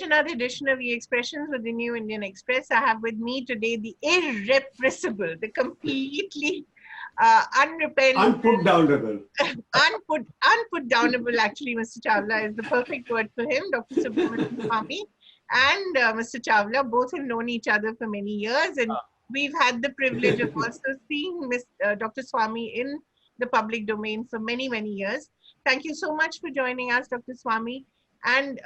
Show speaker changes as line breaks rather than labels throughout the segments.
another edition of the Expressions with the New Indian Express. I have with me today the irrepressible, the completely unrepentant,
Unputdownable.
unputdownable, actually, Mr. Chawla is the perfect word for him, Dr. Subramanian Swamy and Mr. Chawla both have known each other for many years, and we've had the privilege of also seeing Dr. Swamy in the public domain for many, many years. Thank you so much for joining us, Dr. Swamy. And,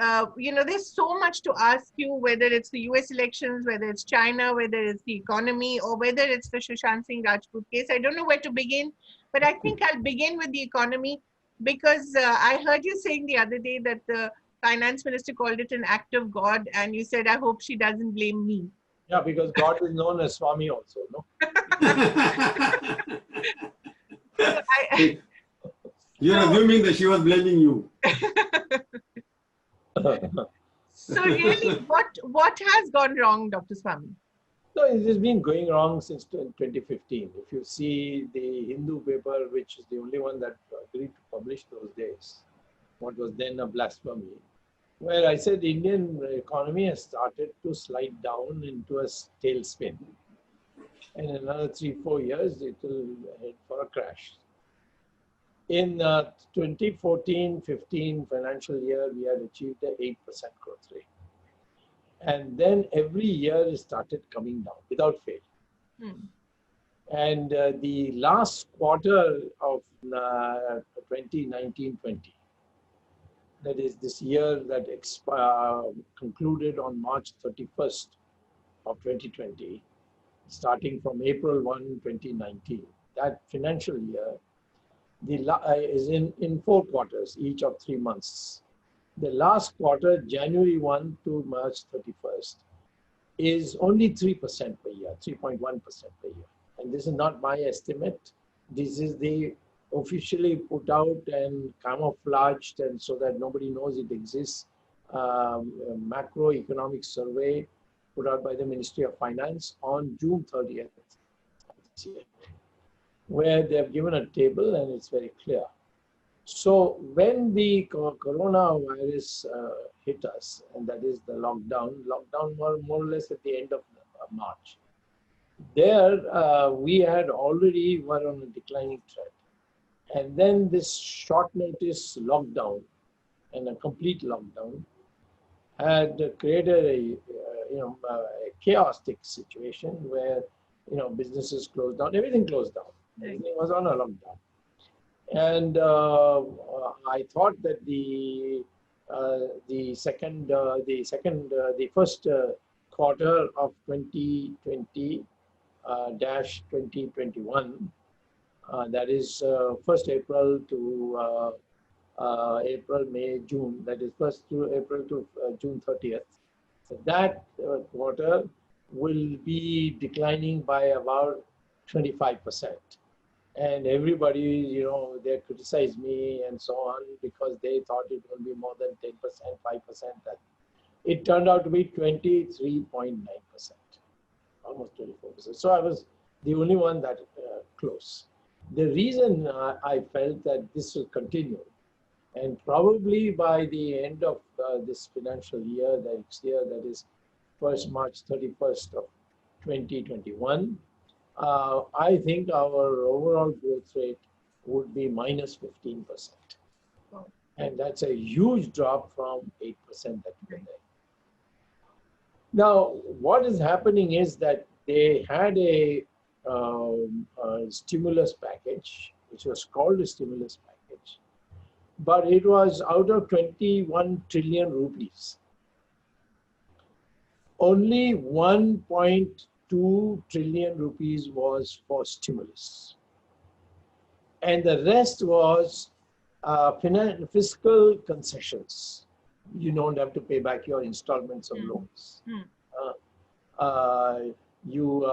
there's so much to ask you, whether it's the US elections, whether it's China, whether it's the economy, or whether it's the Shashank Rajput case. I don't know where to begin, but I think I'll begin with the economy because I heard you saying the other day that the finance minister called it an act of God, and you said, I hope she doesn't blame me.
Yeah, because God is known as Swamy also, no?
You're assuming that she was blaming you.
So really, what has gone wrong, Dr. Swamy?
No, it has been going wrong since 2015. If you see the Hindu paper, which is the only one that agreed to publish those days, what was then a blasphemy, where I said the Indian economy has started to slide down into a tailspin. And in another 3-4 years, it will head for a crash. In 2014-15 financial year, we had achieved an 8% growth rate. And then every year it started coming down without fail. And the last quarter of 2019-20, that is this year that concluded on March 31st of 2020, starting from April 1, 2019, that financial year, is in 4 quarters, each of 3 months. The last quarter, January 1 to March 31st, is only 3% per year, 3.1% per year. And this is not my estimate. This is the officially put out and camouflaged, and so that nobody knows it exists, macroeconomic survey put out by the Ministry of Finance on June 30th. Where they have given a table and it's very clear. So when the coronavirus hit us, and that is the lockdown more or less at the end of March, there we had already were on a declining trend. And then this short notice lockdown and a complete lockdown had created a chaotic situation where businesses closed down, everything closed down. Everything was on a lockdown, and I thought that the first quarter of 2020-2021, that is 1st April to April, May, June, that is 1st to April to June 30th. So that quarter will be declining by about 25%. And everybody, they criticized me and so on because they thought it would be more than 10%, 5%. It turned out to be 23.9%, almost 24%. So I was the only one that close. The reason I felt that this will continue, and probably by the end of this financial year, the next year, that is March 31st of 2021, I think our overall growth rate would be minus 15%. And that's a huge drop from 8% that we had. Now, what is happening is that they had a stimulus package, which was called a stimulus package, but it was out of 21 trillion rupees. Only 1.2 trillion rupees was for stimulus. And the rest was fiscal concessions. You don't have to pay back your installments of loans. You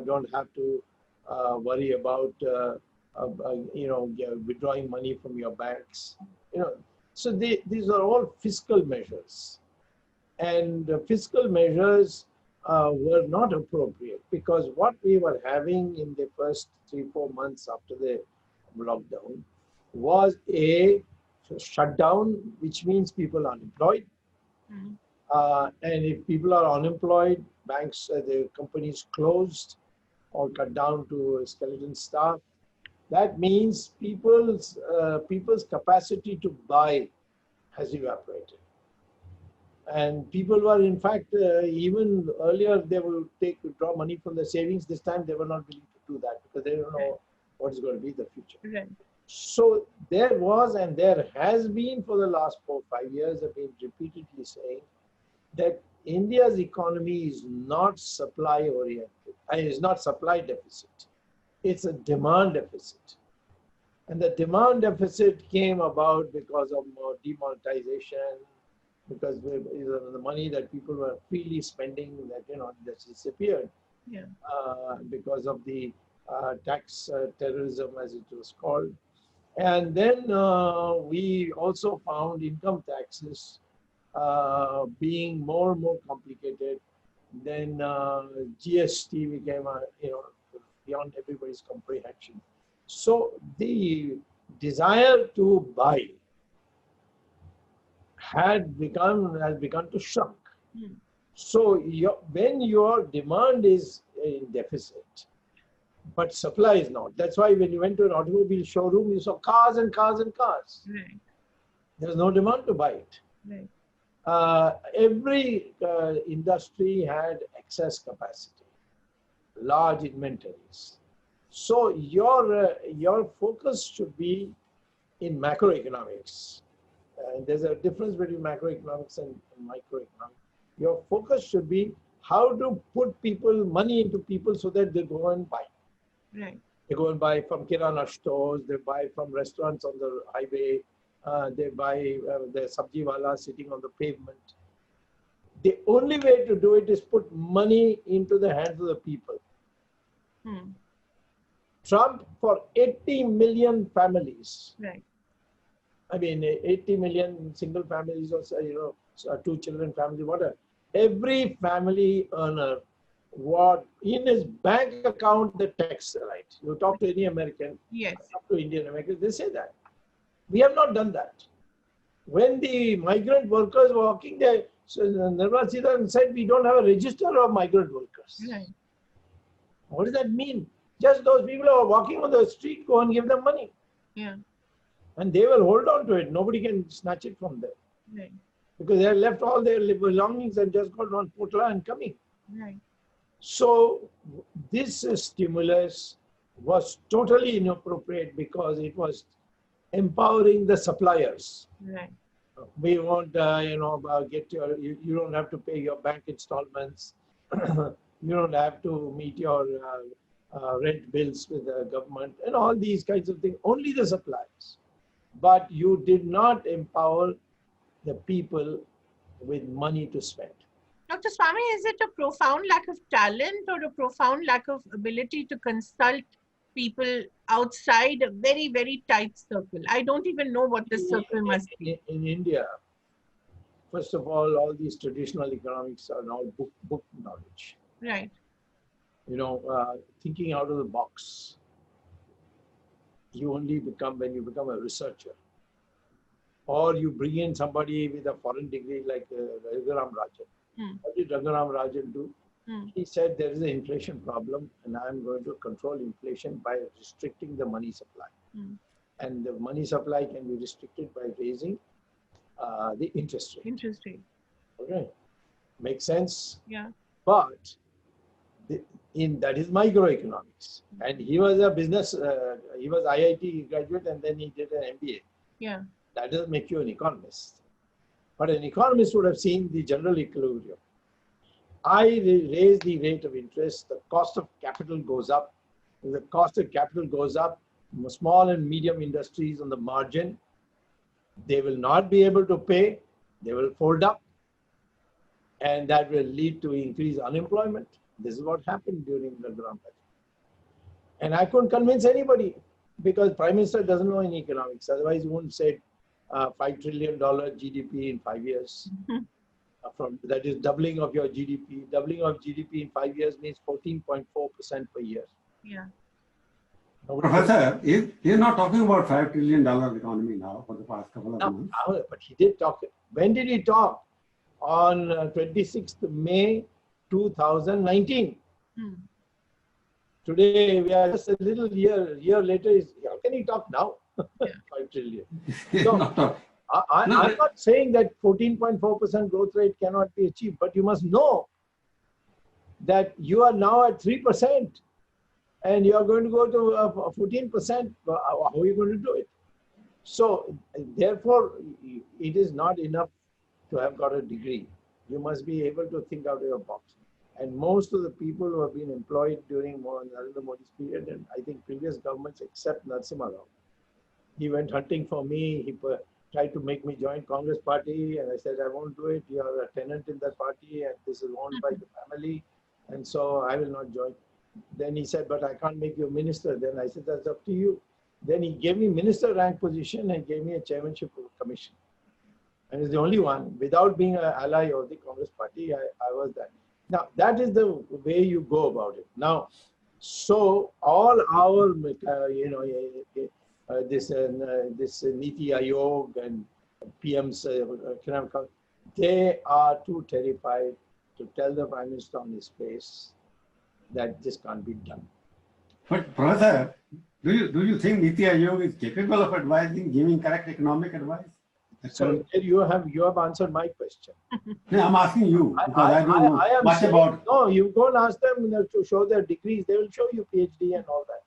don't have to worry about withdrawing money from your banks. So these are all fiscal measures, and the fiscal measures were not appropriate, because what we were having in the first 3-4 months after the lockdown was a shut down, which means people are unemployed.
Mm.
And if people are unemployed, banks, the companies closed or cut down to skeleton staff. That means people's capacity to buy has evaporated. And people were, in fact, even earlier, they will withdraw money from the savings. This time, they were not willing to do that because they don't know what is going to be the future.
Right.
So there was, and there has been for the last 4 or 5 years, I've been repeatedly saying that India's economy is not supply oriented. It's not supply deficit. It's a demand deficit. And the demand deficit came about because of demonetization, because the money that people were freely spending that just disappeared.
Yeah.
Because of the tax terrorism, as it was called. And then we also found income taxes being more and more complicated. Then GST became beyond everybody's comprehension. So the desire to buy has begun to shrunk.
Mm.
So when your demand is in deficit, but supply is not. That's why when you went to an automobile showroom, you saw cars and cars and cars.
Right.
There's no demand to buy it.
Right.
Every industry had excess capacity, large inventories. So your focus should be in macroeconomics. And there's a difference between macroeconomics and microeconomics. Your focus should be how to put money into people so that they go and buy.
Right.
They go and buy from kirana stores, they buy from restaurants on the highway, they buy the sabji wala sitting on the pavement. The only way to do it is put money into the hands of the people.
Hmm.
Trump, for 80 million families,
Right.
I mean 80 million single families or 2 children family, whatever. Every family earner, what in his bank account the tax right. You talk to any American,
Yes.
talk to Indian Americans, they say that. We have not done that. When the migrant workers were walking there, so Nirmala Sitharaman said we don't have a register of migrant workers.
Right.
What does that mean? Just those people who are walking on the street, go and give them money.
Yeah.
And they will hold on to it. Nobody can snatch it from them.
Right.
Because they have left all their belongings and just got on Potla and coming.
Right.
So this stimulus was totally inappropriate because it was empowering the suppliers.
Right.
We won't, get you don't have to pay your bank installments. You don't have to meet your rent bills with the government and all these kinds of things. Only the suppliers. But you did not empower the people with money to spend.
Dr. Swamy, is it a profound lack of talent or a profound lack of ability to consult people outside a very, very tight circle? I don't even know what this circle must be.
In India, first of all these traditional economics are now book knowledge.
Right.
Thinking out of the box. You only become when you become a researcher. Or you bring in somebody with a foreign degree like Raghuram Rajan. What did Raghuram Rajan do? He said there is an inflation problem and I'm going to control inflation by restricting the money supply. And the money supply can be restricted by raising the interest rate.
Interest rate.
Okay. Makes sense?
Yeah.
But that is microeconomics. And he was a business, he was IIT graduate and then he did an MBA.
Yeah.
That doesn't make you an economist. But an economist would have seen the general equilibrium. I raise the rate of interest, the cost of capital goes up. If the cost of capital goes up, small and medium industries on the margin, they will not be able to pay, they will fold up, and that will lead to increased unemployment. This is what happened during the Raghuram Rajan. And I couldn't convince anybody because Prime Minister doesn't know any economics. Otherwise, he wouldn't say $5 trillion GDP in 5 years. That is doubling of your GDP. Doubling of GDP in 5 years means 14.4% per year.
Yeah.
Professor, he's not talking about $5 trillion economy now for the past couple of months.
But he did talk. When did he talk? On 26th May 2019. Today we are just a year later. How can he talk now? 5 trillion. So, I'm not saying that 14.4% growth rate cannot be achieved, but you must know that you are now at 3% and you are going to go to 14%. How are you going to do it? So, therefore, it is not enough to have got a degree. You must be able to think out of your box. And most of the people who have been employed during Narendra Modi's period, and I think previous governments except Narasimha Rao, he went hunting for me. He tried to make me join Congress party, and I said, I won't do it. You are a tenant in that party, and this is owned by the family, and so I will not join. Then he said, but I can't make you a minister. Then I said, that's up to you. Then he gave me minister rank position and gave me a chairmanship of a commission. And it's the only one, without being an ally of the Congress party, I was that. Now, that is the way you go about it. Now, so all our, this Niti Aayog and PMs, they are too terrified to tell the Prime Minister on his face that this can't be done.
But Professor, do you think Niti Aayog is capable of advising, giving correct economic advice?
So you have answered my question.
No, I'm asking you because I don't know much about.
No, you go and ask them to show their degrees. They will show you PhD and all that.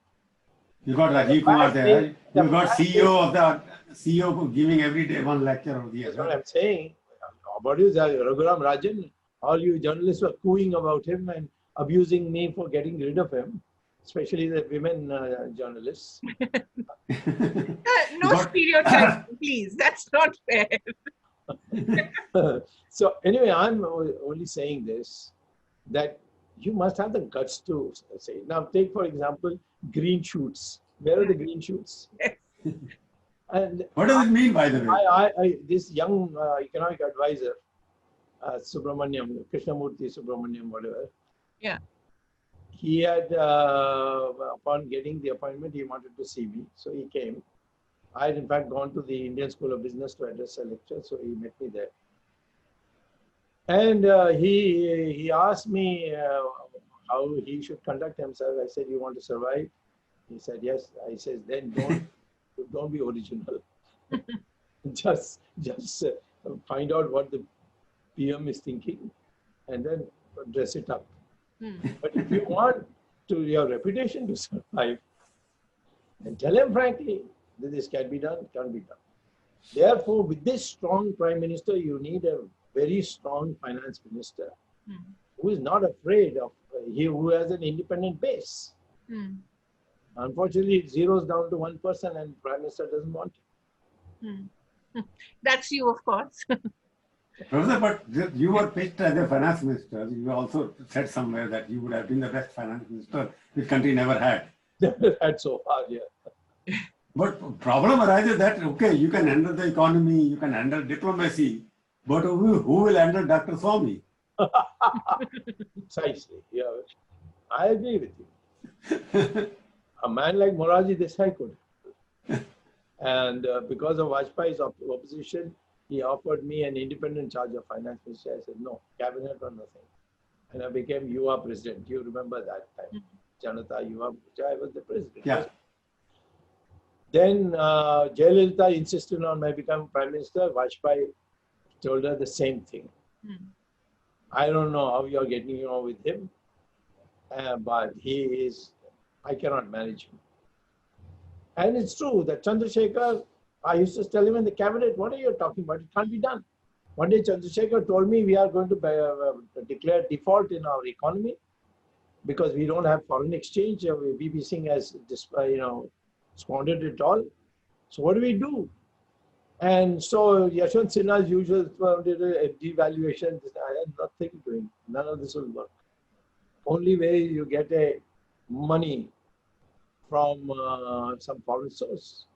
You got Rajiv Kumar there. You got CEO giving every day one lecture over the years.
That's what I'm saying. About you, Raghuram Rajan, all you journalists were cooing about him and abusing me for getting rid of him, especially the women journalists.
No stereotypes, please. That's not fair.
So anyway, I'm only saying this, that you must have the guts to say. Now take, for example, green shoots. Where are the green shoots? And
what does it mean, by the way?
This young economic advisor, Subramaniam, Krishnamurthy Subramaniam, whatever.
Yeah.
He had, upon getting the appointment, he wanted to see me. So he came. I had in fact gone to the Indian School of Business to address a lecture. So he met me there. And he asked me how he should conduct himself. I said, you want to survive? He said, yes. I said, then don't be original. just find out what the PM is thinking and then dress it up. But if you want your reputation to survive, then tell him frankly that this can be done, can't be done. Therefore, with this strong Prime Minister, you need a very strong finance minister who is not afraid of, who has an independent base. Unfortunately, it zeroes down to one person and Prime Minister doesn't want it.
That's you, of course.
Professor, but you were pitched as a finance minister. You also said somewhere that you would have been the best finance minister this country never had.
Never had so far, yeah.
But problem arises that, okay, you can handle the economy, you can handle diplomacy, but who will handle Dr. Swamy?
Precisely, yeah. I agree with you. A man like Morarji Desai could. And because of Vajpayee's opposition, he offered me an independent charge of finance minister. I said, no, cabinet or nothing. And I became UA president. You remember that time. Janata UA, I was the president.
Yeah.
Then Jayalalitha insisted on my becoming prime minister. Vajpayee told her the same thing. I don't know how you're getting on with him, but I cannot manage him. And it's true that Chandrasekhar, I used to tell him in the cabinet, what are you talking about? It can't be done. One day Chandrasekhar told me we are going to declare default in our economy because we don't have foreign exchange. VP Singh has squandered it all. So what do we do? And so Yashwant Sinha, as usual, did a devaluation. I had nothing doing. None of this will work. Only way you get a money from some foreign source.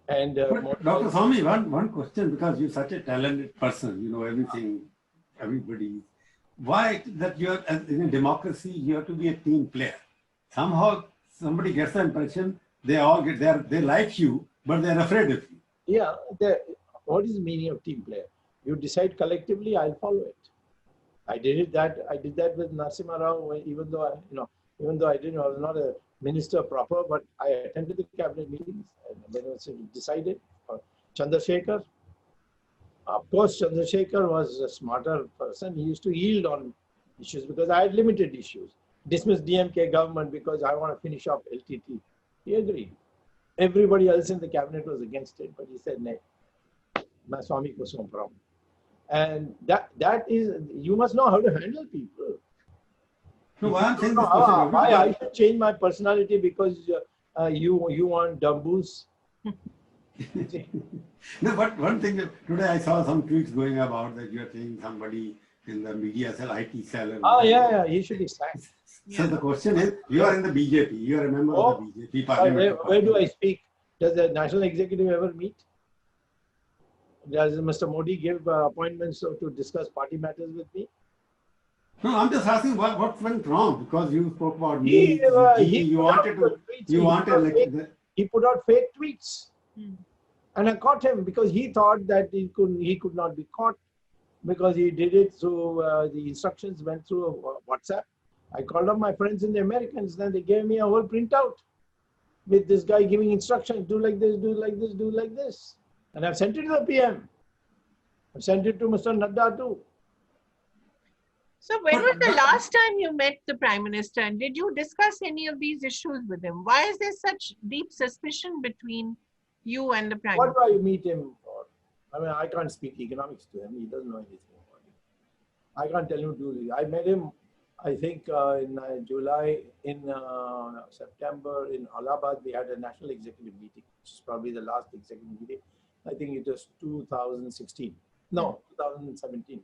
And
Dr. Swamy, one question, because you're such a talented person, you know everything, everybody. Why that in a democracy you have to be a team player? Somehow somebody gets the impression they all get there. They like you, but they're afraid of you.
Yeah. What is the meaning of team player? You decide collectively, I'll follow it. I did that with Narasimha Rao, even though I was not a minister proper, but I attended the cabinet meetings and then it was decided. Chandrasekhar, of course, Chandrasekhar was a smarter person. He used to yield on issues because I had limited issues. Dismiss DMK government because I want to finish off LTT. He agreed. Everybody else in the cabinet was against it, but he said, "No, my Swamy ko sompram." And that is, you must know how to handle people.
No, why I'm saying this
why I should change my personality because you want dumbbells?
No, but one thing, today I saw some tweets going about that you're saying somebody in the media cell, IT cell.
Oh, yeah, he should be sacked.
So the question is, you are in the BJP, you are a member of the BJP parliament.
Where do I speak? Does the national executive ever meet? Does Mr. Modi give appointments to discuss party matters with me?
No, I'm just asking what went wrong, because you spoke about me. He
put out fake tweets. And I caught him because he thought that he could not be caught because he did it through the instructions went through WhatsApp. I called up my friends in the Americans, then they gave me a whole printout with this guy giving instructions, do like this, do like this, do like this. And I've sent it to the PM. I've sent it to Mr. Nadda too.
So when was the last time you met the Prime Minister and did you discuss any of these issues with him? Why is there such deep suspicion between you and the Prime Minister?
What do I meet him for? I mean, I can't speak economics to him. He doesn't know anything about it. I can't tell him to do this. I met him, I think, in July, in September, in Allahabad, we had a national executive meeting, which is probably the last executive meeting. I think it was 2016. No, 2017.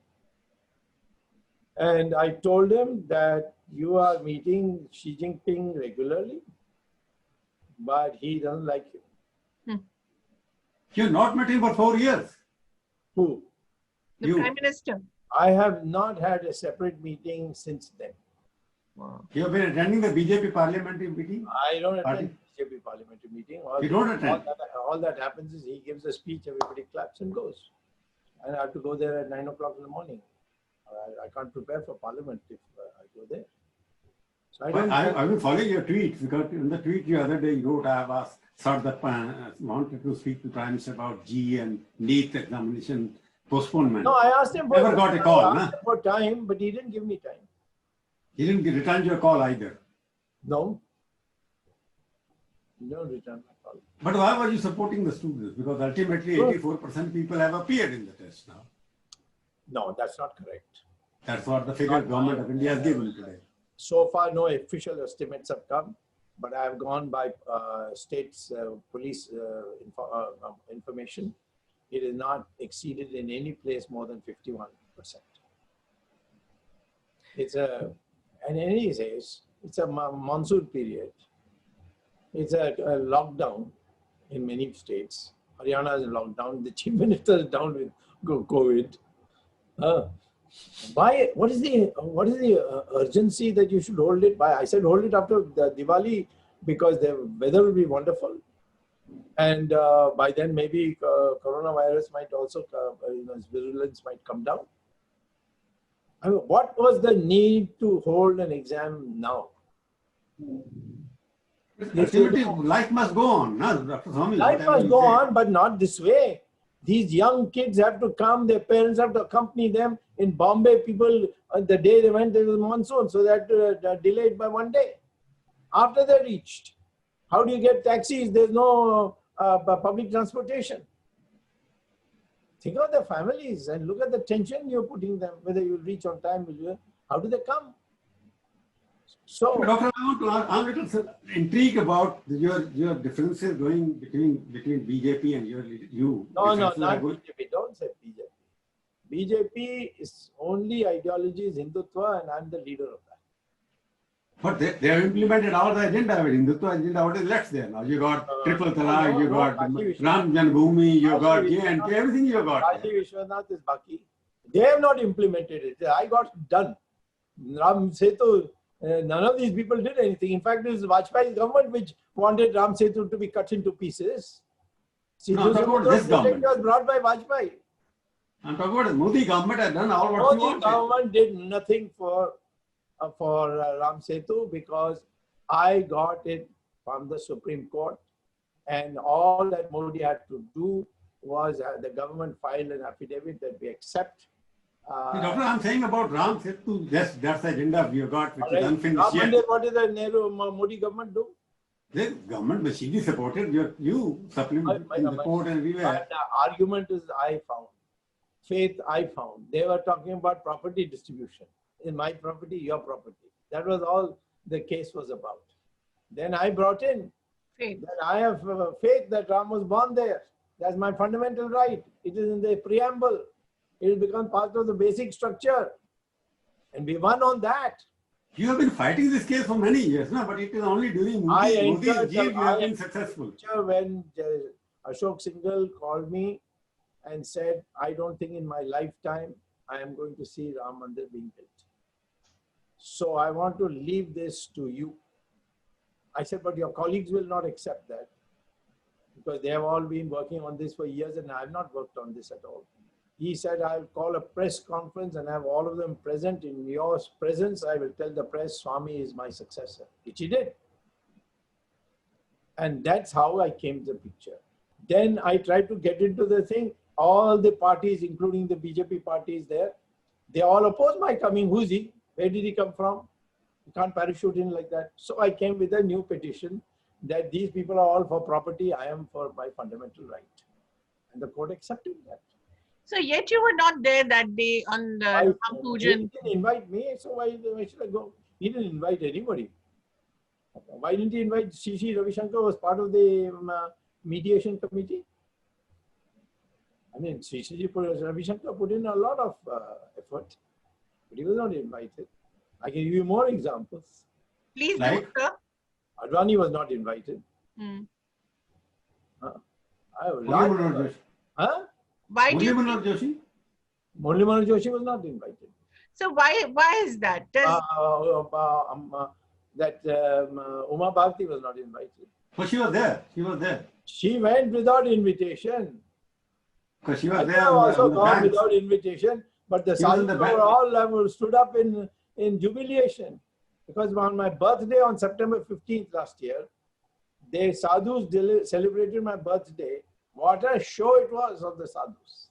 And I told him that you are meeting Xi Jinping regularly, but he doesn't like you.
You've not met him for 4 years.
Who?
The Prime Minister.
I have not had a separate meeting since then.
Wow.
You have been attending the BJP parliamentary meeting?
I don't attend BJP parliamentary meeting.
You don't attend?
All that happens is he gives a speech, everybody claps and goes. And I have to go there at 9 o'clock in the morning. I can't prepare for parliament if I go there. So
I've been following your tweets, because in the tweet the other day you wrote, I have asked, wanted to speak to Prime Minister about GE and NEET examination postponement.
No, I asked him
Never got a call,
for time, but he didn't give me time.
He didn't return your call either.
No. No return my call.
But why were you supporting the students? Because ultimately 84% people have appeared in the test now.
No, that's not correct.
That's what the figure government of India has given today.
So far, no official estimates have come, but I have gone by state's police information. It is not exceeded in any place more than 51%. In any case, it's a monsoon period. It's a lockdown in many states. Haryana is in lockdown. The chief minister is down with COVID. Why? What is the urgency that you should hold it by? I said hold it after the Diwali because the weather will be wonderful, and by then maybe coronavirus might also, its virulence might come down. I mean, what was the need to hold an exam now?
Life must go on, no, Dr. Swamy.
Life must go on, but not this way. These young kids have to come, their parents have to accompany them. In Bombay, people, the day they went, there was monsoon, so that delayed by 1 day. After they reached, how do you get taxis? There's no public transportation. Think of the families and look at the tension you're putting them, whether you reach on time, how do they come? So,
Doctor, I'm a little intrigued about your differences going between BJP and you.
No, not BJP. Don't say BJP. BJP is only ideology is Hindutva, and I'm the leader of that.
But they have implemented all the agenda. Hindutva agenda, what is left there now? You got triple talaq, you got Ram Janmabhoomi, you got J&K, everything you got.
Kashi Vishwanath is Baki. They have not implemented it. I got done. Ram Setu None of these people did anything. In fact, it was Vajpayee's government which wanted Ram Setu to be cut into pieces.
No, I'm talking about this government.
Was brought by Vajpayee.
I'm talking about the Modi government has done all what you
Modi
wanted.
government did nothing for Ram Setu because I got it from the Supreme Court, and all that Modi had to do was the government filed an affidavit that we accept.
Doctor, I'm saying about Ram Setu, that's the agenda we have got, which is unfinished yet.
What did the Modi government do?
The government machinery supported you supplement in the court and we were.
The argument is I found. Faith I found. They were talking about property distribution. In my property, your property. That was all the case was about. Then I brought in
Faith.
that I have faith that Ram was born there. That's my fundamental right. It is in the preamble. It will become part of the basic structure. And we won on that.
You have been fighting this case for many years, no? But it is only during Modi's regime you have been successful.
When Ashok Singhal called me and said, I don't think in my lifetime I am going to see Ram Mandir being built. So I want to leave this to you. I said, but your colleagues will not accept that because they have all been working on this for years and I have not worked on this at all. He said, I'll call a press conference and have all of them present. In your presence, I will tell the press Swamy is my successor, which he did. And that's how I came to the picture. Then I tried to get into the thing. All the parties, including the BJP parties there, they all opposed my coming. Who's he? Where did he come from? You can't parachute in like that. So I came with a new petition that these people are all for property. I am for my fundamental right. And the court accepted that.
So yet you were not there that day on the Pujan.
He didn't invite me, so why should I go? He didn't invite anybody. Why didn't he invite C.C. Ravi Shankar was part of the mediation committee? I mean, C.C. Ravi Shankar put in a lot of effort, but he was not invited. I can give you more examples.
Please do, sir.
Advani was not invited.
Why do you think?
Murli Manohar Joshi was not invited.
So why is that?
Uma Bharti was not invited.
But she was there. She was there.
She went without invitation.
Because she was there.
Also gone without invitation. But the sadhus were all stood up in jubilation. Because on my birthday on September 15th last year, the sadhus celebrated my birthday. What a show it was of the sadhus.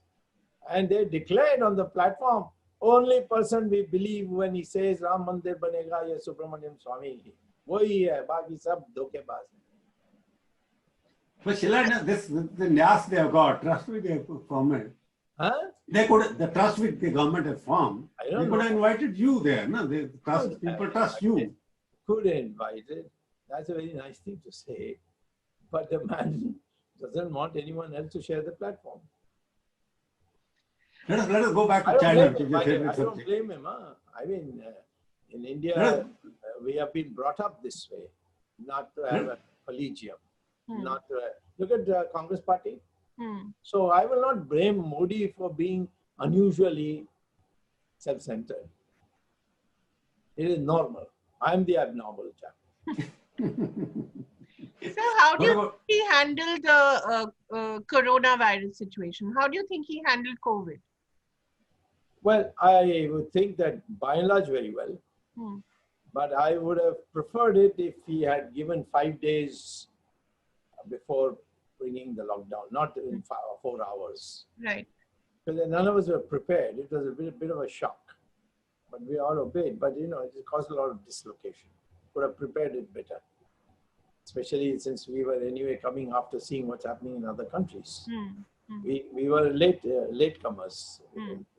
And they declared on the platform, only person we believe when he says Ram Mandir banega ya Subramaniam Swamy. Wohi hai, baaki sab dhokebaz.
But Sheila, the NAS they have got, trust with the government. They could, the trust with the government has formed. They could have invited you there. No? People trust you.
Could have invited. That's a very nice thing to say. But the man doesn't want anyone else to share the platform.
Let us go back to China.
I don't blame him. I mean, in India, we have been brought up this way, not to have a collegium. Not to look at the Congress party. So I will not blame Modi for being unusually self-centered. It is normal. I am the abnormal chap.
So how do you think he handled the coronavirus situation? How do you think he handled COVID?
Well, I would think that by and large very well. But I would have preferred it if he had given 5 days before bringing the lockdown, not in 4 hours.
Right.
Because none of us were prepared. It was a bit of a shock. But we all obeyed. But, you know, it caused a lot of dislocation. Could have prepared it better. Especially since we were anyway coming after seeing what's happening in other countries. We were latecomers.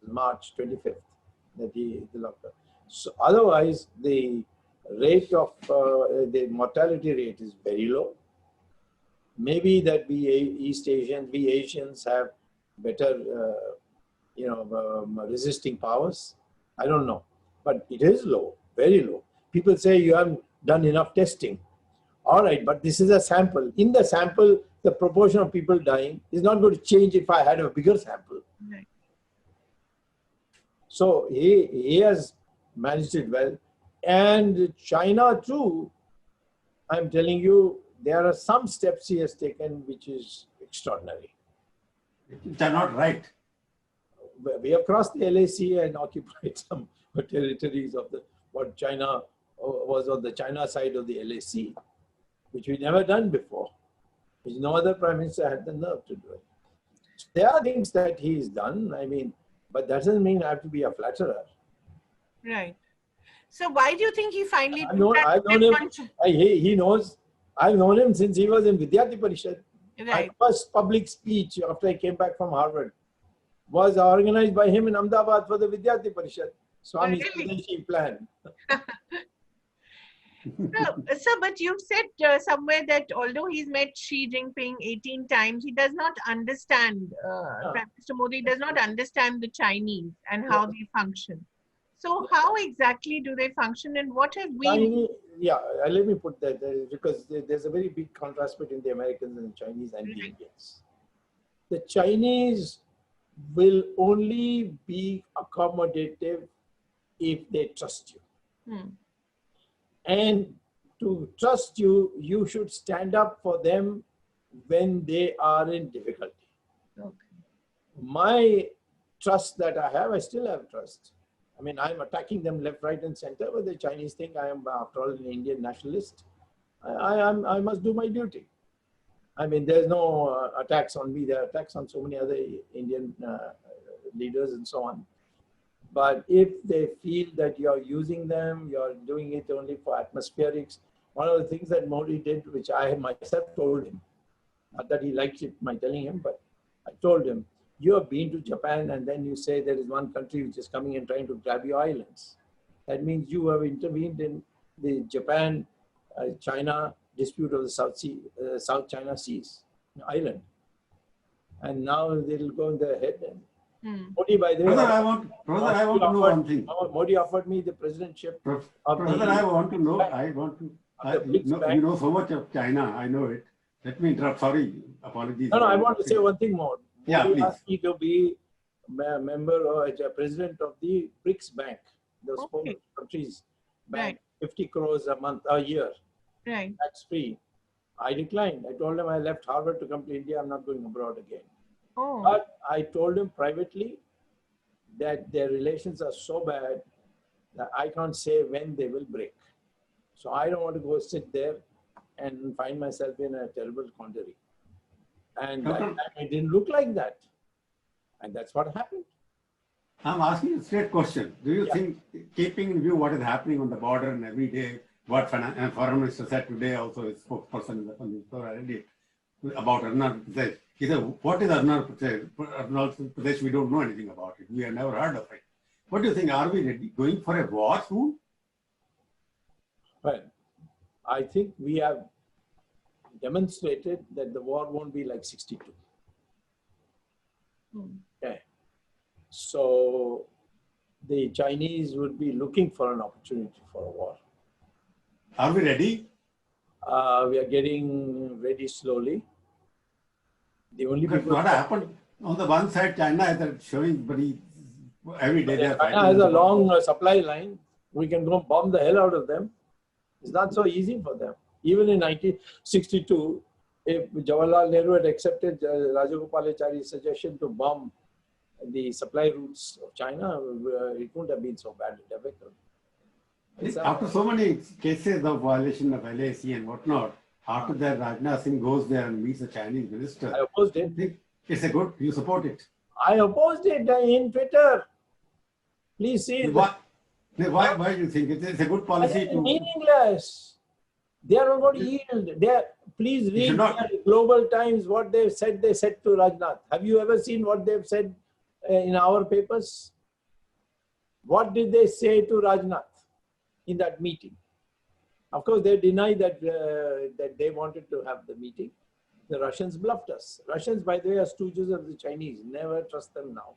March 25th, the lockdown. So otherwise, the rate of the mortality rate is very low. Maybe that we Asians have better, resisting powers. I don't know, but it is low, very low. People say you haven't done enough testing. All right, but this is a sample. In the sample, the proportion of people dying is not going to change if I had a bigger sample. Right. So he has managed it well. And China too, I'm telling you, there are some steps he has taken which is extraordinary.
Which are not right.
We have crossed the LAC and occupied some territories of what China was on the China side of the LAC, which we never done before, which no other prime minister had the nerve to do it. So there are things that he's done, I mean, but that doesn't mean I have to be a flatterer.
Right. So why do you think he finally
I've known him. He knows. I've known him since he was in Vidyarthi Parishad.
Right.
My first public speech after I came back from Harvard was organized by him in Ahmedabad for the Vidyarthi Parishad. Swamy's Swadeshi plan.
So, but you've said somewhere that although he's met Xi Jinping 18 times, he does not understand, Prime Minister Modi does not understand the Chinese and how they function. So how exactly do they function and what have we...
Let me put that there, because there's a very big contrast between the Americans and the Chinese and the Indians. The Chinese will only be accommodative if they trust you. And to trust you, you should stand up for them when they are in difficulty.
Okay.
My trust that I have, I still have trust. I mean, I'm attacking them left, right, and center, but the Chinese think I am, after all, an Indian nationalist. I must do my duty. I mean, there's no attacks on me. There are attacks on so many other Indian leaders and so on. But if they feel that you're using them, you're doing it only for atmospherics. One of the things that Modi did, which I myself told him, not that he liked it, my telling him, but I told him, you have been to Japan and then you say there is one country which is coming and trying to grab your islands. That means you have intervened in the Japan-China dispute of the South China Seas, island. And now they'll go in their head. And Modi, by the way,
I want to know one thing.
Modi offered me the presidentship.
I want to know, you know so much of China, I know it. Let me interrupt, sorry, apologies.
No, I want to say one thing more.
Yeah,
Modi
please.
asked me to be a member or a president of the BRICS Bank, those 4 countries bank, 50 crores a year, tax free. I declined. I told him I left Harvard to come to India. I'm not going abroad again. But I told him privately that their relations are so bad that I can't say when they will break. So I don't want to go sit there and find myself in a terrible quandary. And that time it didn't look like that. And that's what happened.
I'm asking you a straight question. Do you think, keeping in view what is happening on the border and every day, what Foreign Minister said today, also his spokesperson on the story about Arunachal Pradesh. He said, what is Arunachal Pradesh? We don't know anything about it. We have never heard of it. What do you think? Are we ready, going for a war soon?
Well, I think we have demonstrated that the war won't be like 62. Okay. So the Chinese would be looking for an opportunity for a war.
Are we ready?
We are getting ready slowly. The only people
what happened on the one side, China is showing every day.
China has a long supply line. We can go bomb the hell out of them. It's not so easy for them. Even in 1962, if Jawaharlal Nehru had accepted Rajagopalachari's suggestion to bomb the supply routes of China, it wouldn't have been so badly difficult.
After so many cases of violation of LAC and whatnot, after that Rajnath Singh goes there and meets the Chinese minister.
I opposed it.
It's a good, you support it?
I opposed it in Twitter. Please see it.
Why do you think it's a good policy?
It's meaningless. They are not going to yield. Please read Global Times, what they said to Rajnath. Have you ever seen what they've said in our papers? What did they say to Rajnath in that meeting? Of course, they deny that, that they wanted to have the meeting. The Russians bluffed us. Russians, by the way, are stooges of the Chinese. Never trust them now.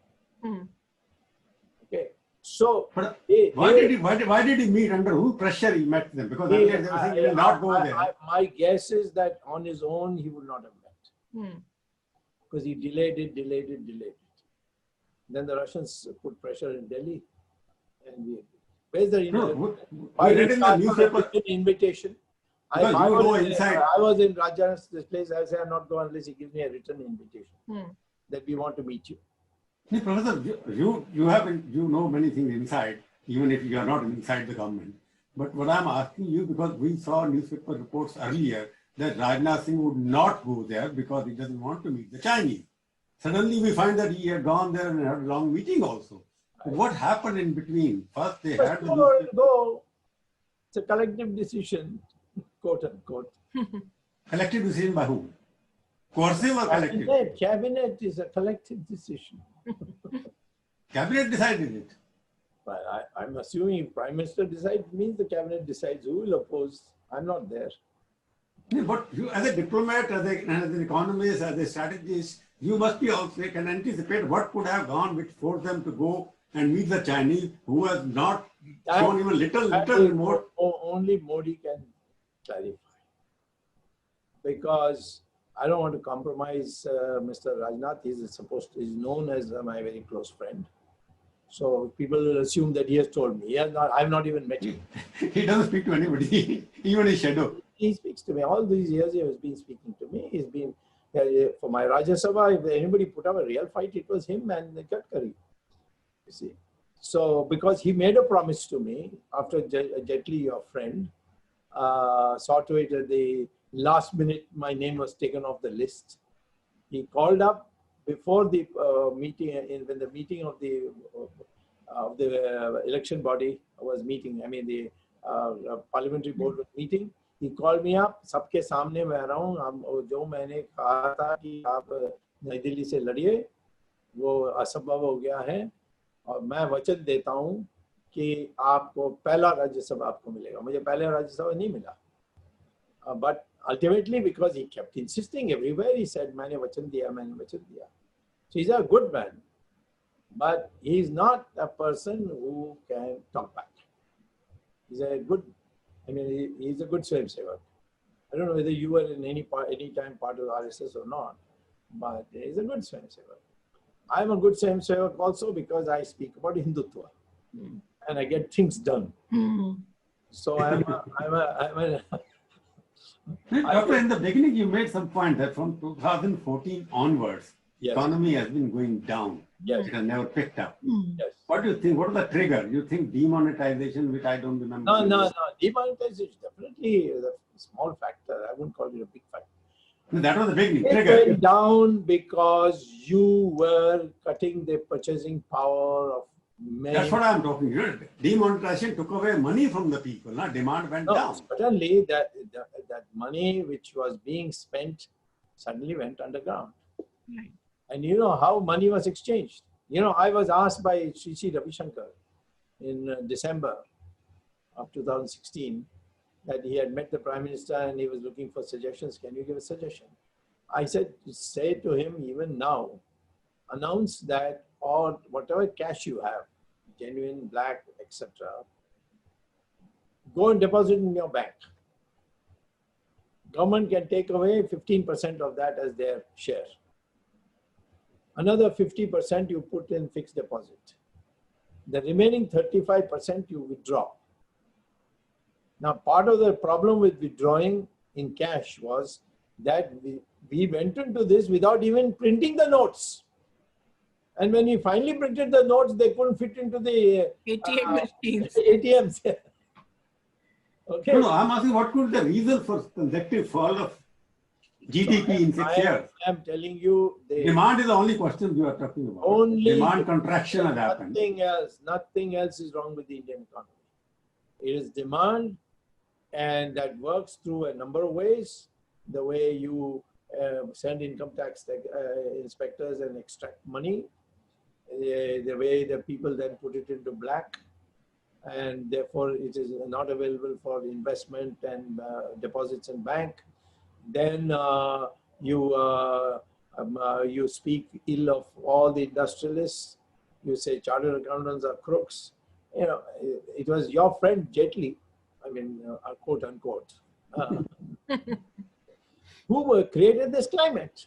Okay. So,
why did he meet? Under whose pressure he met them? Because earlier they were saying he will not go there.
My guess is that on his own he would not have met. Because he delayed it. Then the Russians put pressure in Delhi. And Where's the
I read in the newspaper.
Invitation?
Because
I
you go inside.
was in Rajan's place. I say I'm not going unless he gives me a written invitation that we want to meet you.
See, Professor, you know many things inside, even if you are not inside the government. But what I'm asking you, because we saw newspaper reports earlier that Rajnath Singh would not go there because he doesn't want to meet the Chinese. Suddenly we find that he had gone there and had a long meeting also. What happened in between? First they had the
go. It's a collective decision, quote unquote.
Collective decision by whom? Coercive or collective?
Cabinet is a collective decision.
Cabinet decided it.
But I'm assuming Prime Minister decides means the cabinet decides who will oppose. I'm not there.
Yeah, but you, as a diplomat, as an economist, as a strategist, you must be also can anticipate what could have gone which forced them to go and meet the Chinese, who has not shown even little more.
Only Modi can clarify, because I don't want to compromise Mr. Rajnath. He's known as my very close friend. So people will assume that he has told me. I've not even met him.
He doesn't speak to anybody, even his shadow.
He speaks to me. All these years he has been speaking to me. He's been, for my Rajya Sabha, if anybody put up a real fight, it was him and Gadkari. You see. So, because he made a promise to me, after Jetli, your friend, saw to it at the last minute, my name was taken off the list. He called up before the meeting, when the meeting of the election body was meeting, I mean the parliamentary board was meeting, he called me up, सबके सामने मैं रहा हूँ, जो मैंने कहा था कि आप नई दिल्ली से लड़िए, वो असंभव हो गया है, और मैं वचन देता हूँ कि आपको पहला राज्यसभा आपको मिलेगा. मुझे पहला राज्यसभा नहीं मिला, but ultimately, because he kept insisting everywhere, he said, मैंने वचन दिया, मैंने वचन दिया. So he's a good man, but he's not a person who can talk back. He's a good, I mean, he's a good Swayamsevak. I don't know whether you were in any time part of RSS or not, but he's a good Swayamsevak. I'm a good Swayamsevak also because I speak about Hindutva and I get things done. So I'm a
Doctor, in the beginning, you made some point that from 2014 onwards, economy has been going down.
Yes.
It has never picked up.
Yes.
What do you think? What is the trigger? You think demonetization, which I don't remember?
No. Demonetization definitely is a small factor. I wouldn't call it a big factor.
That was the beginning.
It
Trigger.
went down because you were cutting the purchasing power of many.
That's what I'm talking about. Demonetization took away money from the people. Demand went down.
Certainly, that money which was being spent suddenly went underground.
Right.
And you know how money was exchanged. You know, I was asked by Sri Ravi Shankar in December of 2016 that he had met the Prime Minister and he was looking for suggestions. Can you give a suggestion? I said, say to him, even now, announce that or whatever cash you have, genuine, black, etc., go and deposit in your bank. Government can take away 15% of that as their share. Another 50% you put in fixed deposit. The remaining 35% you withdraw. Now, part of the problem with withdrawing in cash was that we went into this without even printing the notes. And when we finally printed the notes, they couldn't fit into the
ATM machines.
ATMs. Okay.
No, I'm asking what could be the reason for consecutive fall of GDP in 6 years?
I'm telling you,
demand is the only question you are talking about.
Only
demand contraction has happened.
Nothing else is wrong with the Indian economy. It is demand, and that works through a number of ways. The way you send income tax inspectors and extract money, the way the people then put it into black, and therefore it is not available for investment and deposits in bank. Then you speak ill of all the industrialists. You say chartered accountants are crooks. You know, it was your friend Jetli, I mean, quote unquote, who created this climate,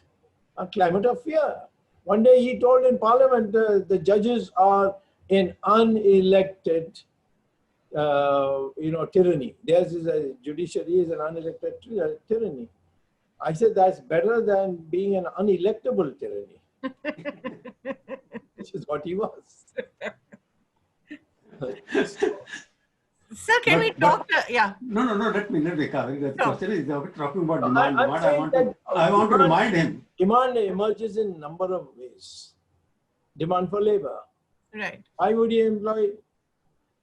a climate of fear. One day he told in Parliament the judges are in unelected tyranny. Theirs is a judiciary is an unelected tyranny. I said that's better than being an unelectable tyranny, which is what he was.
Sir, can we talk? Yeah.
No, let me cover. The question is talking about
No,
demand. I want to remind him.
Demand emerges in a number of ways. Demand for labor.
Right.
Why would you employ?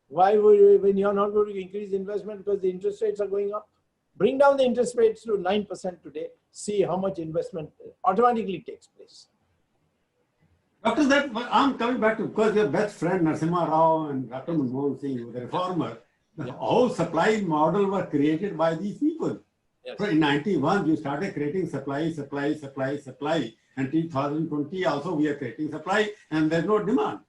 Why would you, when you're not going to increase investment because the interest rates are going up? Bring down the interest rates to 9% today. See how much investment automatically takes place.
Doctor, that I'm coming back to, because your best friend Narasimha Rao and Dr. Manmohan Singh, the reformer, the whole supply model was created by these people.
Yes.
So in 91, you started creating supply. And 2020 also we are creating supply and there's no demand.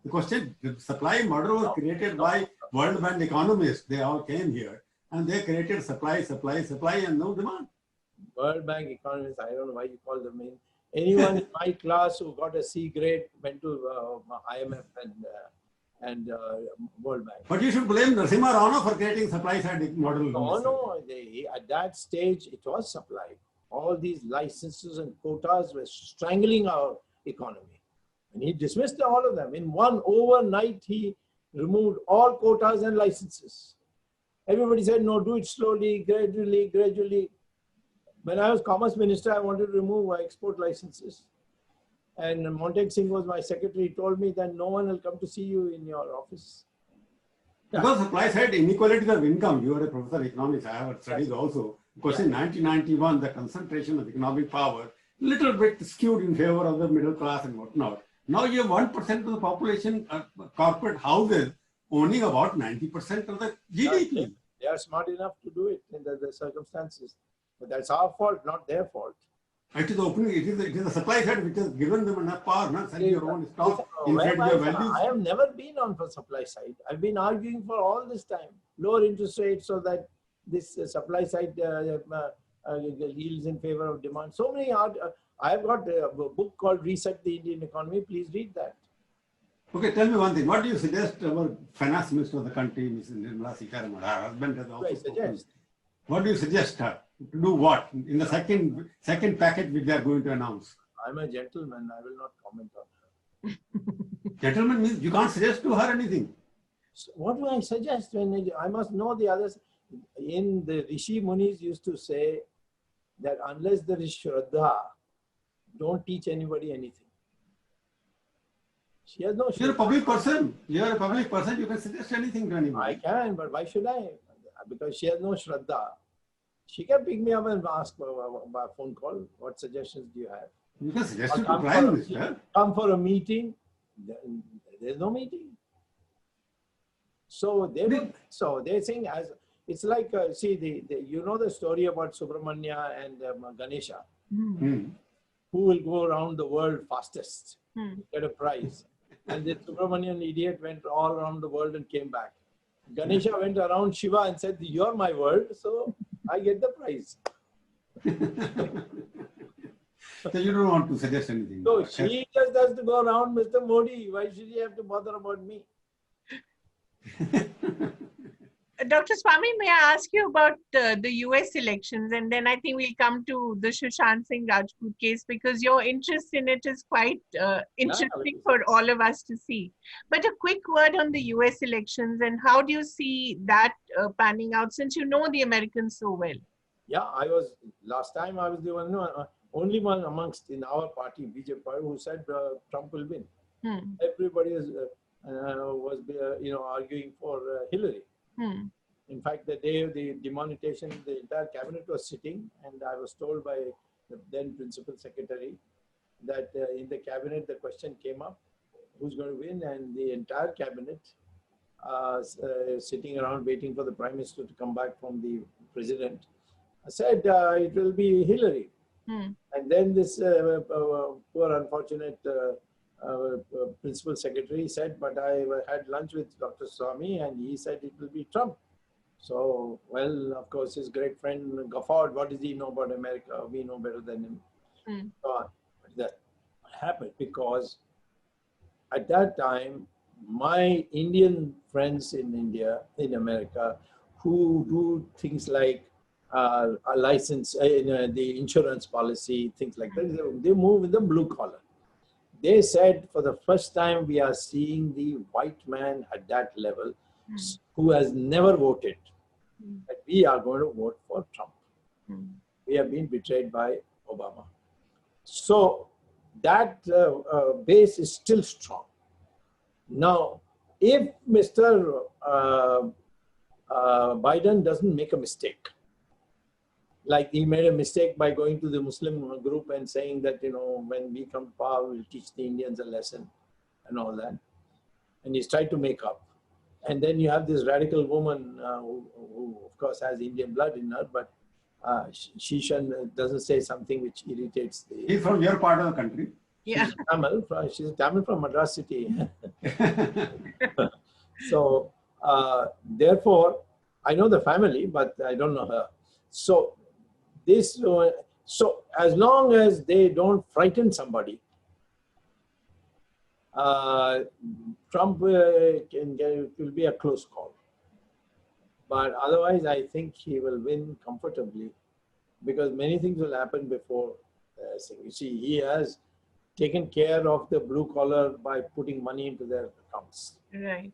The question, the supply model was created by World Bank economists. They all came here and they created supply and no demand.
World Bank economists, I don't know why you call them in. Anyone in my class who got a C grade went to IMF and World Bank.
But you should blame Narasimha Rao for creating supply side model.
No, at that stage it was supply. All these licenses and quotas were strangling our economy. And he dismissed all of them. In one overnight, he removed all quotas and licenses. Everybody said, no, do it slowly, gradually. When I was Commerce Minister, I wanted to remove export licenses. And Montek Singh was my secretary. He told me that no one will come to see you in your office.
Because supply side inequalities of income, you are a professor of economics, I have studied also. Because in 1991, the concentration of economic power, little bit skewed in favor of the middle class and whatnot. Now you have 1% of the population, corporate houses, owning about 90% of the GDP.
They are smart enough to do it in the circumstances. But that's our fault, not their fault.
It is opening. It is the supply side which has given them enough power, not selling your own stock, inflate your values.
I have never been on for supply side. I've been arguing for all this time. Lower interest rates so that this supply side yields in favor of demand. So many I have got a book called Reset the Indian Economy. Please read that.
Okay, tell me one thing. What do you suggest our finance minister of the country, Mrs. Nirmala Sitharaman, her husband has also spoken. What do you suggest her to do what in the second package which they are going to announce?
I'm a gentleman. I will not comment on her.
Gentleman means you can't suggest to her anything.
So what do I suggest? When I must know the others. In the Rishi Munis used to say that unless there is Shraddha, don't teach anybody anything. She has no Shraddha.
You're a public person. You're a public person. You can suggest anything to anybody.
I can, but why should I? Because she has no Shraddha. She can pick me up and ask by phone call, what suggestions do you have?
You can suggest it to Prime Minister.
Come for a meeting. There's no meeting. So they're saying as it's like see you know the story about Subramanya and Ganesha, who will go around the world fastest, get a prize, and the Subramanian idiot went all around the world and came back. Ganesha went around Shiva and said, "You're my world, so I get the prize."
So you don't want to suggest anything.
So she just has to go around Mr. Modi. Why should she have to bother about me?
Dr. Swamy, may I ask you about the US elections? And then I think we'll come to the Shashank Rajput case because your interest in it is quite interesting for all of us to see. But a quick word on the US elections and how do you see that panning out since you know the Americans so well?
Yeah, last time I was the only one amongst in our party, BJP, who said Trump will win. Everybody was arguing for Hillary. In fact, the day of the demonetization, the entire cabinet was sitting, and I was told by the then principal secretary that in the cabinet the question came up, who's going to win, and the entire cabinet sitting around waiting for the prime minister to come back from the president said it will be Hillary. And then this poor unfortunate principal secretary said, but I had lunch with Dr. Swamy and he said it will be Trump. So, well, of course, his great friend guffawed, what does he know about America? We know better than him. But that happened because at that time, my Indian friends in India, in America, who do things like a license, the insurance policy, things like that, they move in the blue collar. They said for the first time we are seeing the white man at that level who has never voted, that we are going to vote for Trump. We have been betrayed by Obama. So that base is still strong. Now, if Mr. Biden doesn't make a mistake, like he made a mistake by going to the Muslim group and saying that, you know, when we come to power, we'll teach the Indians a lesson and all that. And he's tried to make up. And then you have this radical woman who of course, has Indian blood in her, but she doesn't say something which irritates the...
He's from your part of the country.
Yeah.
She's Tamil from Madras city. So, therefore, I know the family, but I don't know her. So, so as long as they don't frighten somebody, Trump will be a close call. But otherwise, I think he will win comfortably because many things will happen before. You see, he has taken care of the blue collar by putting money into their accounts.
Right.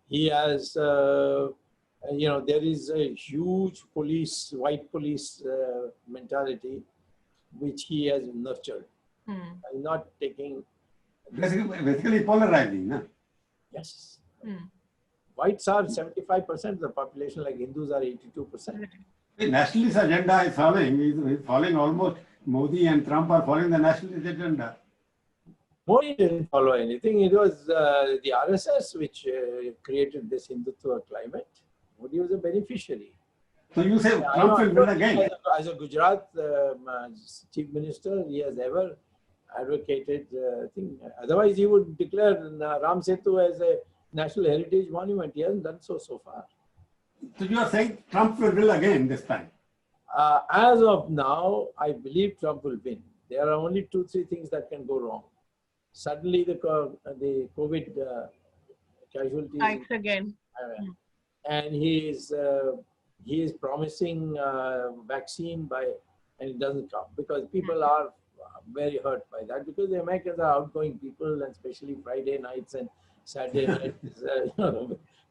He has, you know, there is a huge white police mentality, which he has nurtured. Not taking...
Basically polarizing, no?
Yes. Whites are 75% of the population, like Hindus are 82%.
The nationalist agenda is following. He's following almost Modi and Trump are following the nationalist agenda.
Modi didn't follow anything. It was the RSS which created this Hindutva climate. Modi was a beneficiary.
So you say Trump will win again?
As a Gujarat chief minister, he has ever advocated thing. Otherwise, he would declare Ram Setu as a national heritage monument. He hasn't done so far.
So you are saying Trump will win again this time?
As of now, I believe Trump will win. There are only 2-3 things that can go wrong. Suddenly, the COVID casualties
spikes again,
and he is promising vaccine and it doesn't come because people are very hurt by that because the Americans are outgoing people, and especially Friday nights and Saturday nights,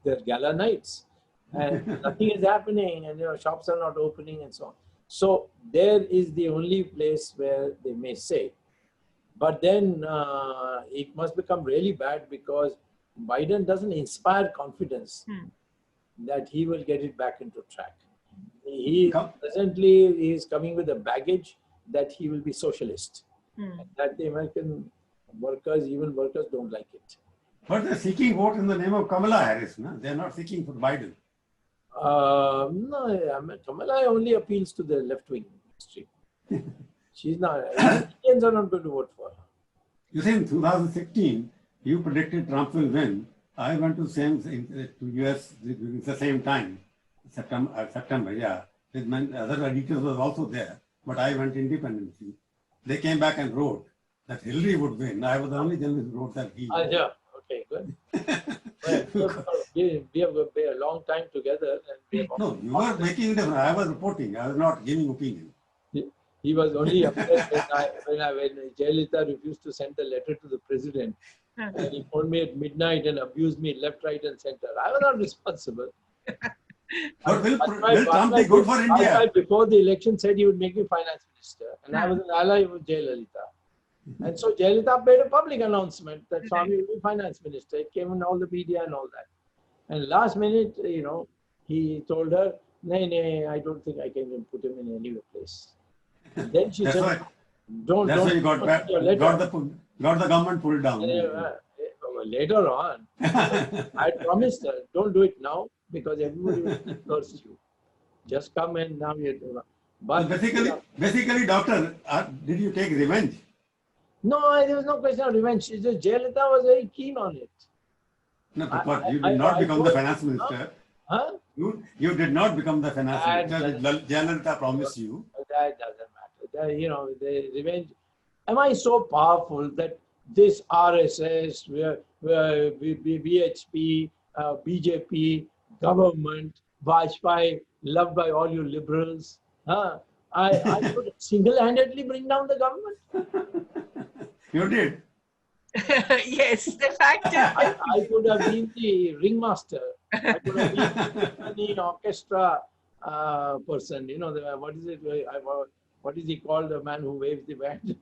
they're gala nights, and nothing is happening, and shops are not opening and so on. So there is the only place where they may say, but then it must become really bad because Biden doesn't inspire confidence that he will get it back into track. Presently he is coming with a baggage that he will be socialist, and that the American workers, even workers, don't like it.
But they're seeking vote in the name of Kamala Harris, no? They're not seeking for Biden.
No, Kamala only appeals to the left-wing stream. She's not, Indians are not going to vote for her.
You see, in 2016, you predicted Trump will win. I went to US at the same time, September, yeah. With my other editors was also there, but I went independently. They came back and wrote that Hillary would win. I was the only journalist who wrote that he would.
Yeah, okay, good. We have a long time together. And
no, you were making it different. I was reporting. I was not giving opinion.
He was only upset when Jayalalitha refused to send the letter to the president. And he phoned me at midnight and abused me left, right, and center. I was not responsible.
But will Trump be good for India?
Before the election said he would make me finance minister. And I was an ally with Jayalalitha. And so Jayalalitha made a public announcement that Swamy will be finance minister. It came in all the media and all that. And last minute, he told her, no, I don't think I can even put him in any place. And then she said, don't.
That's why you got the government pulled down.
Later on, I promised her, don't do it now because everybody will curse you. Just come and now you're doing it. But
basically, doctor, did you take revenge?
No, there was no question of revenge. It's just Jayalalitha was very keen on it.
No, but you did not become the finance minister.
Huh?
You did not become the finance minister. Jayalalitha promised you.
That doesn't matter. The revenge. Am I so powerful that this RSS, VHP, BJP, government, Vajpayee, loved by all you liberals. I could single-handedly bring down the government.
You did.
Yes, the fact is that
I could have been the ringmaster. I could have been the orchestra person. You know, what is it? What is he called? The man who waves the band.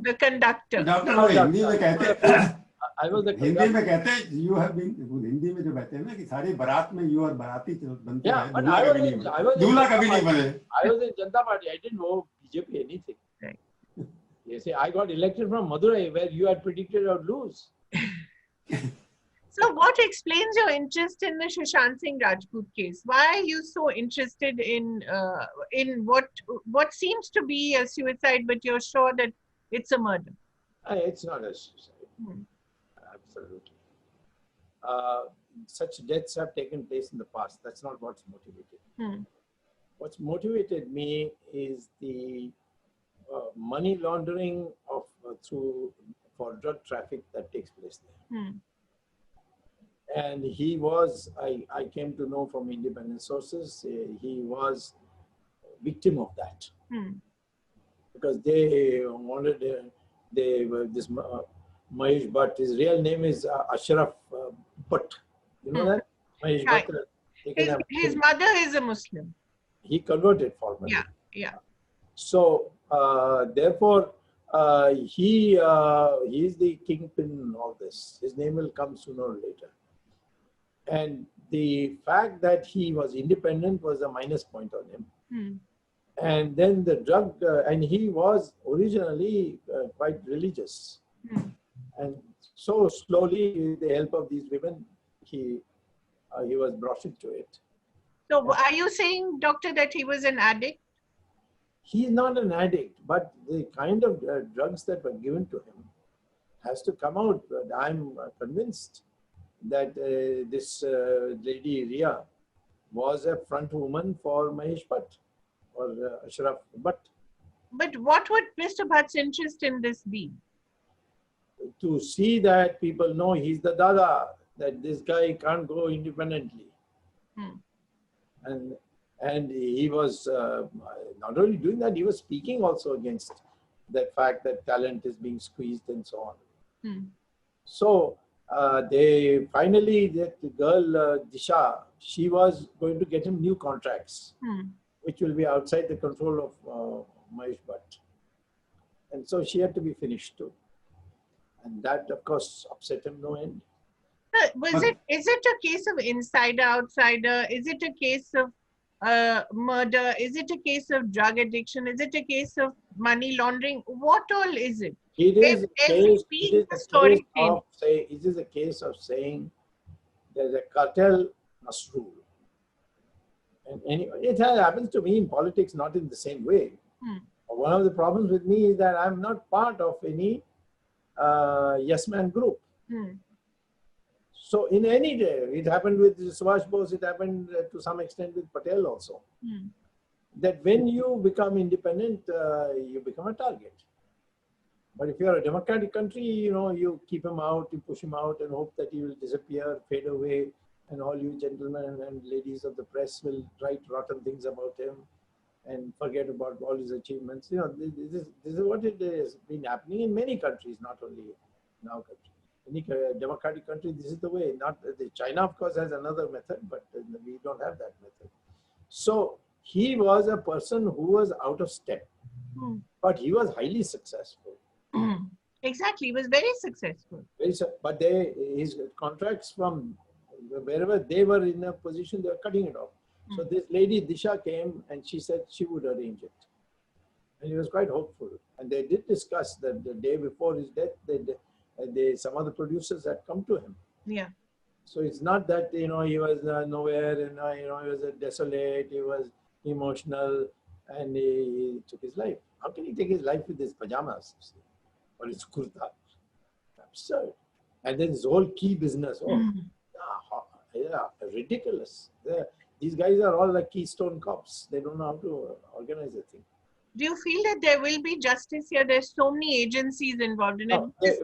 the conductor.
Doctor वो हिंदी में कहते
I was the
Hindi में कहते हैं you have been Hindi में जो कहते हैं ना कि सारी बारात में you are बाराती बनते
Yeah,
हैं
but
दूल्हा कभी नहीं बने
I was in Janata Party. I didn't know BJP anything.
Right.
You see, I got elected from Madurai, where you had predicted I would lose.
So what explains your interest in the Shashank Rajput case? Why are you so interested in what seems to be a suicide, but you're sure that it's a murder?
It's not a suicide. Absolutely. Such deaths have taken place in the past. That's not what's motivated. What's motivated me is the money laundering of for drug traffic that takes place there. And he was, I came to know from independent sources, he was victim of that. Because they wanted, this Mahesh Bhatt, his real name is Ashraf Bhatt. You know that? Mahesh
Right.
Bhatt.
His mother is a Muslim.
He converted formally.
Yeah.
So, therefore, he is the kingpin in all this. His name will come sooner or later. And the fact that he was independent was a minus point on him. And then the drug, and he was originally quite religious. And so slowly, with the help of these women, he was brought into it.
So are you saying, doctor, that he was an addict?
He's not an addict, but the kind of drugs that were given to him has to come out. I'm convinced that this lady Ria was a front woman for Mahesh Bhatt or Ashraf Bhatt.
But what would Mr. Bhatt's interest in this be?
To see that people know he's the Dada, that this guy can't go independently. And he was not only doing that, he was speaking also against that fact that talent is being squeezed and so on. So they finally, that girl Disha, she was going to get him new contracts, which will be outside the control of Mahesh Bhatt. And so she had to be finished too. And that, of course, upset him no end.
Is it a case of insider, outsider? Is it a case of murder? Is it a case of drug addiction? Is it a case of money laundering? What all is it?
It is a case of saying there's a cartel must rule. And it happens to me in politics, not in the same way. One of the problems with me is that I'm not part of any yes man group. So in any day, it happened with Subhash Bose, it happened to some extent with Patel also. That when you become independent, you become a target. But if you're a democratic country, you know, you keep him out, you push him out and hope that he will disappear, fade away, and all you gentlemen and ladies of the press will write rotten things about him and forget about all his achievements. You know, this is what it has been happening in many countries, not only in our country. Any democratic country, this is the way. Not China, of course, has another method, but we don't have that method. So he was a person who was out of step, but he was highly successful.
Exactly, he was very successful.
But his contracts from wherever they were in a position, they were cutting it off. So this lady Disha came and she said she would arrange it. And he was quite hopeful. And they did discuss that the day before his death, some of the producers had come to him.
Yeah.
So it's not that, you know, he was nowhere and, you know, he was desolate, he was emotional and he took his life. How can he take his life with his pajamas or his kurta? Absurd. And then his whole key business. Ridiculous. These guys are all like Keystone cops. They don't know how to organize a thing.
Do you feel that there will be justice here? There's so many agencies involved in it.
No,
The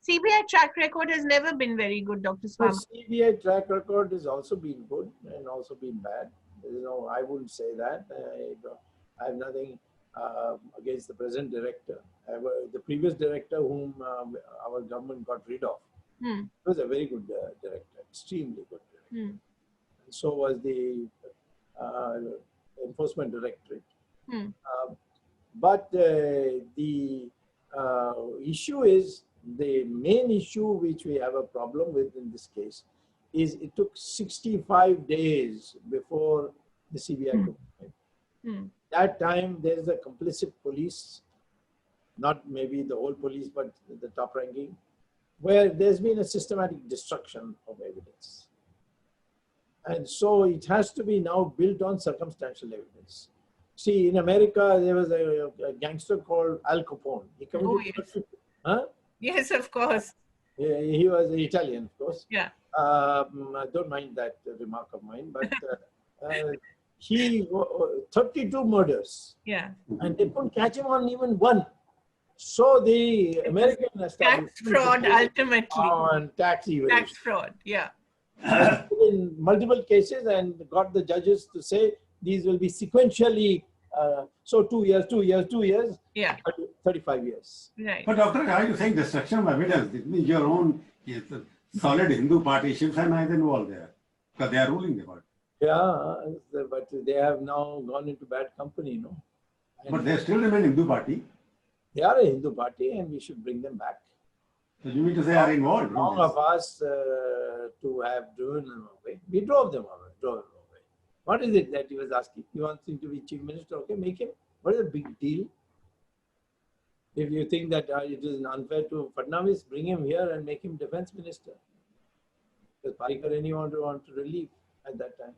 CBI track record has never been very good, Dr.
the
Swamy.
CBI track record has also been good and also been bad. You know, I wouldn't say that. I have nothing against the present director. The previous director whom our government got rid of was a very good director, extremely good director. So was the enforcement directorate. But the issue is, the main issue which we have a problem with in this case is it took 65 days before the CBI took it. That time there is a complicit police, not maybe the whole police, but the top ranking, where there's been a systematic destruction of evidence. And so it has to be now built on circumstantial evidence. See, in America, there was a gangster called Al Capone. He committed
Yes, of course.
He was Italian, of course.
Yeah.
I don't mind that remark of mine, but he 32 murders.
Yeah.
And they couldn't catch him on even one. So the American
tax fraud ultimately.
And tax evasion.
Tax fraud, yeah.
In multiple cases, and got the judges to say these will be sequentially. So 2 years, 2 years, 2 years.
Yeah.
35 years.
Right.
But doctor, are you saying destruction of evidence? It means your own solid Hindu party, Shiv Sena is involved there because they are ruling the party.
Yeah, but they have now gone into bad company, no? And
but they still remain Hindu party.
They are a Hindu party, and we should bring them back.
So you mean to say are involved?
Wrong of us to have driven them away. We drove them away. What is it that he was asking? He wants him to be chief minister. Okay, make him. What is the big deal? If you think that it is unfair to Fadnavis, bring him here and make him defense minister. Because Parikar anyone want to relieve at that time.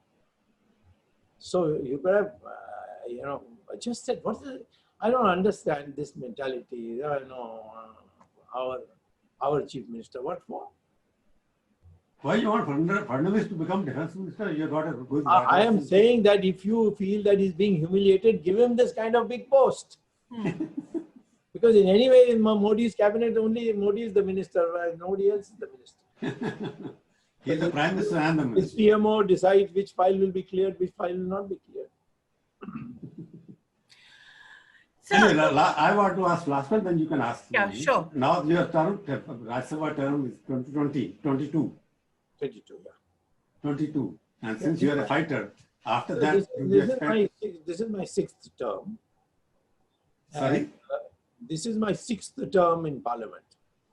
So you could have, just said, what is it? I don't understand this mentality. Our chief minister. What for?
Why you want Fadnavis to become defense minister? You got a good.
I am saying that if you feel that he's being humiliated, give him this kind of big post. Because in any way, in Modi's cabinet, only Modi is the minister, nobody else is the minister.
He is the prime minister and the minister.
His PMO decides which file will be cleared, which file will not be cleared.
So,
anyway, I want to ask last one, then you can ask.
Yeah,
me.
sure.
Now your term, Rajya Sabha term is 2020, 22.
22, yeah.
22. And since you are a fighter, after
So
that,
this is my sixth term.
Sorry?
And, this is my sixth term in parliament.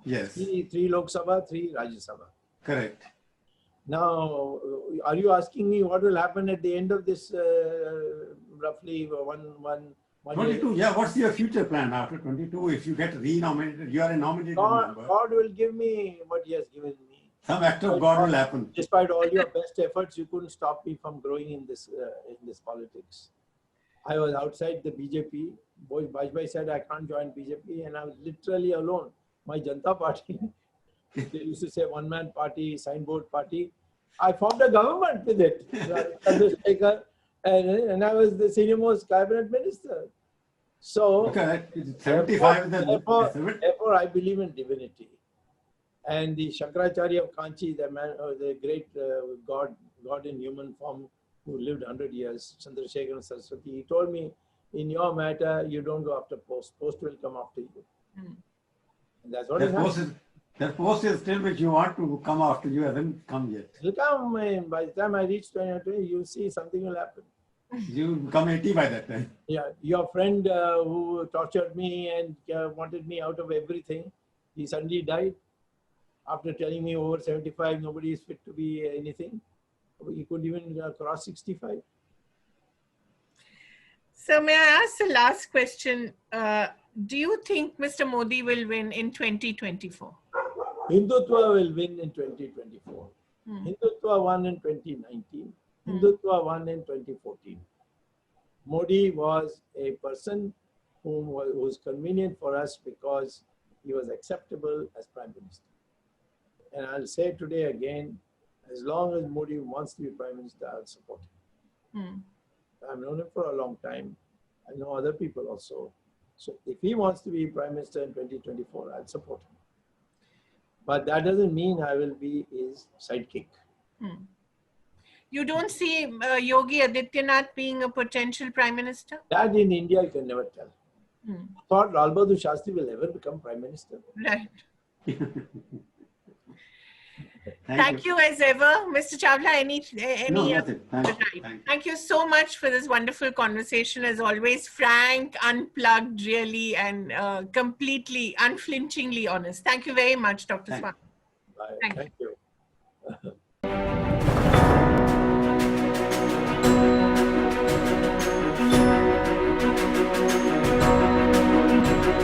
Yes.
Three Lok Sabha, 3 Rajya Sabha.
Correct.
Now, are you asking me what will happen at the end of this roughly one
22, yeah. What's your future plan after 22? If you get re-nominated, you are a nominated member.
God will give me what he has given me.
Some act of God will happen.
Despite all your best efforts, you couldn't stop me from growing in this politics. I was outside the BJP. Bajpai said I can't join BJP, and I was literally alone. My Janata Party, they used to say one-man party, signboard party. I formed a government with it. And I was the senior most cabinet minister. So,
okay, 75
therefore, I believe in divinity. And the Shankaracharya of Kanchi, the man, the great God in human form who lived 100 years, Chandrasekhar Saraswati, he told me, in your matter, you don't go after post. Post will come after you. And that's what
that post is still which you want to come after you hasn't come yet.
It'll come. By the time I reach 2020, you'll see something will happen.
You become 80 by that time.
Yeah, your friend who tortured me and wanted me out of everything, he suddenly died. After telling me over 75, nobody is fit to be anything. He couldn't even cross 65.
So may I ask the last question? Do you think Mr. Modi will win in 2024?
Hindutva will win in 2024. Hindutva won in 2019. Hindutva won in 2014. Modi was a person who was convenient for us because he was acceptable as Prime Minister. And I'll say today again, as long as Modi wants to be Prime Minister, I'll support him. I've known him for a long time. I know other people also. So if he wants to be Prime Minister in 2024, I'll support him. But that doesn't mean I will be his sidekick.
Hmm. You don't see Yogi Adityanath being a potential Prime Minister?
That in India, you can never tell.
Hmm.
Thought Lal Bahadur Shastri will ever become Prime Minister.
Right.
Thank
you as ever, Mr. Chawla.
No, that's it.
Thank you so much for this wonderful conversation. As always, frank, unplugged, really, and completely, unflinchingly honest. Thank you very much, Dr. Swamy.
Bye. Thank you.